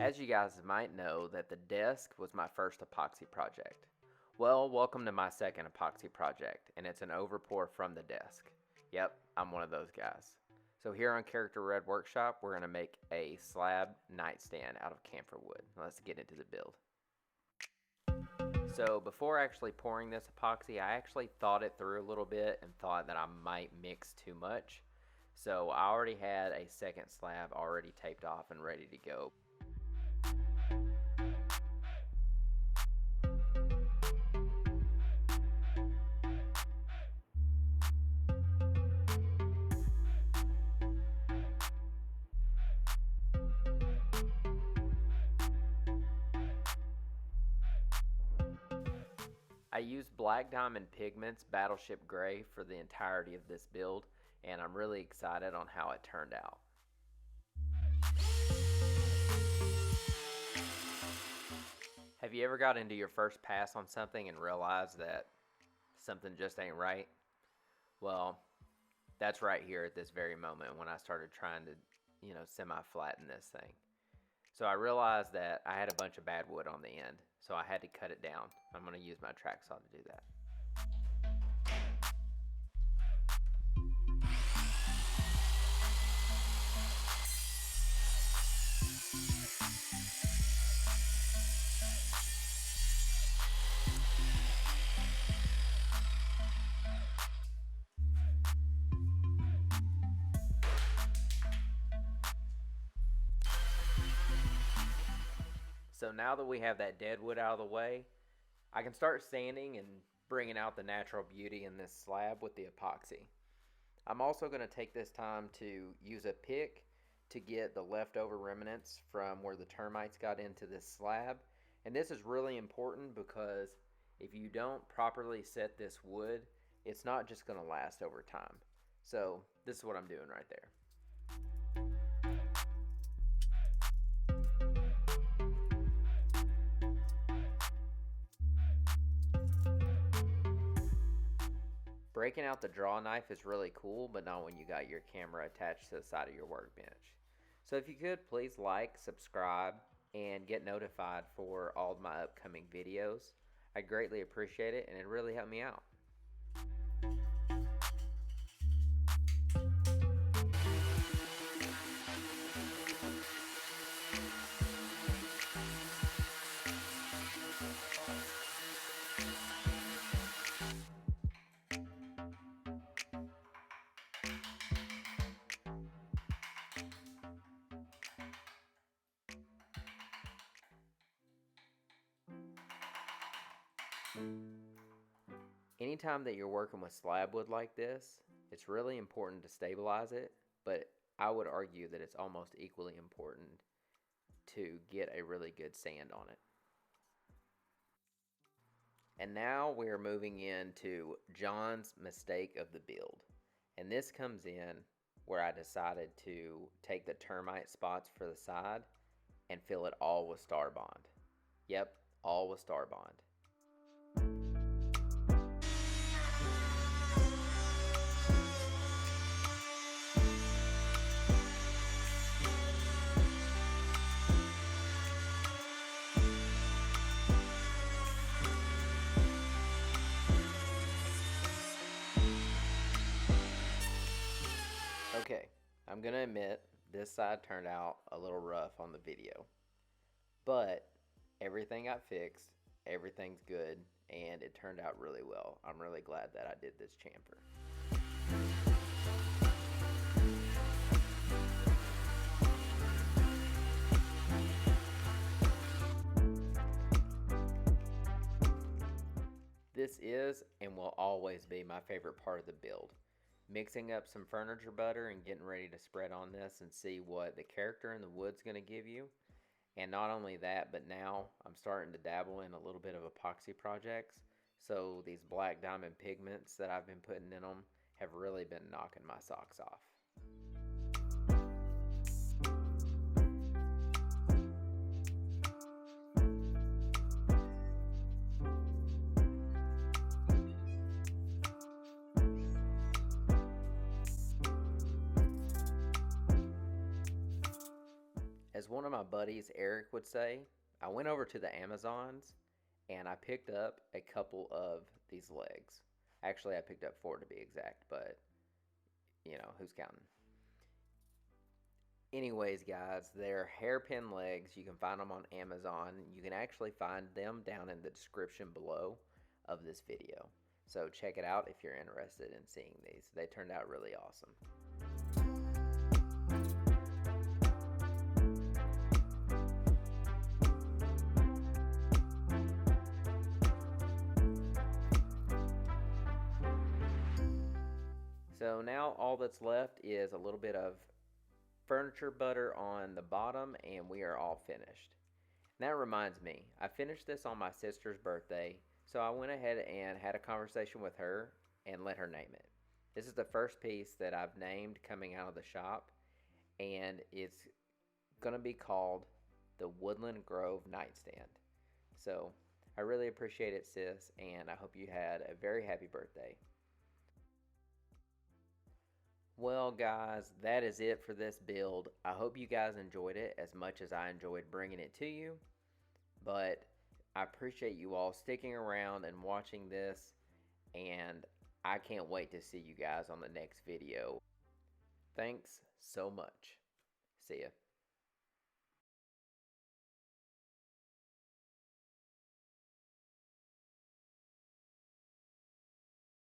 As you guys might know, that the desk was my first epoxy project. Well, welcome to my second epoxy project, and it's an overpour from the desk. Yep, I'm one of those guys. So here on Character Red Workshop, we're going to make a slab nightstand out of camphor wood. Let's get into the build. So before actually pouring this epoxy, I actually thought it through a little bit and thought that I might mix too much. So I already had a second slab already taped off and ready to go. I used Black Diamond Pigments Battleship Gray for the entirety of this build, and I'm really excited on how it turned out. Have you ever got into your first pass on something and realized that something just ain't right? Well, that's right here at this very moment when I started trying to, semi-flatten this thing. So I realized that I had a bunch of bad wood on the end, so I had to cut it down. I'm going to use my track saw to do that. So now that we have that dead wood out of the way, I can start sanding and bringing out the natural beauty in this slab with the epoxy. I'm also going to take this time to use a pick to get the leftover remnants from where the termites got into this slab. And this is really important because if you don't properly set this wood, it's not just going to last over time. So this is what I'm doing right there. Breaking out the draw knife is really cool, but not when you got your camera attached to the side of your workbench. So if you could, please like, subscribe, and get notified for all of my upcoming videos. I greatly appreciate it, and it really helped me out. Anytime that you're working with slab wood like this, it's really important to stabilize it, but I would argue that it's almost equally important to get a really good sand on it. And now we're moving into John's mistake of the build. And this comes in where I decided to take the termite spots for the side and fill it all with StarBond. Yep, all with StarBond. Okay, I'm going to admit this side turned out a little rough on the video, but everything got fixed, everything's good, and it turned out really well. I'm really glad that I did this chamfer. This is and will always be my favorite part of the build. Mixing up some furniture butter and getting ready to spread on this and see what the character in the wood's going to give you. And not only that, but now I'm starting to dabble in a little bit of epoxy projects. So these Black Diamond pigments that I've been putting in them have really been knocking my socks off. As one of my buddies, Eric, would say, I went over to the Amazons and I picked up a couple of these legs. Actually, I picked up 4 to be exact, but you know, who's counting? Anyways, guys, they're hairpin legs. You can find them on Amazon. You can actually find them down in the description below of this video. So check it out if you're interested in seeing these. They turned out really awesome. So now all that's left is a little bit of furniture butter on the bottom and we are all finished. And that reminds me, I finished this on my sister's birthday, so I went ahead and had a conversation with her and let her name it. This is the first piece that I've named coming out of the shop, and it's going to be called the Woodland Grove Nightstand. So I really appreciate it, sis, and I hope you had a very happy birthday. Well, guys, that is it for this build. I hope you guys enjoyed it as much as I enjoyed bringing it to you. But I appreciate you all sticking around and watching this. And I can't wait to see you guys on the next video. Thanks so much. See ya.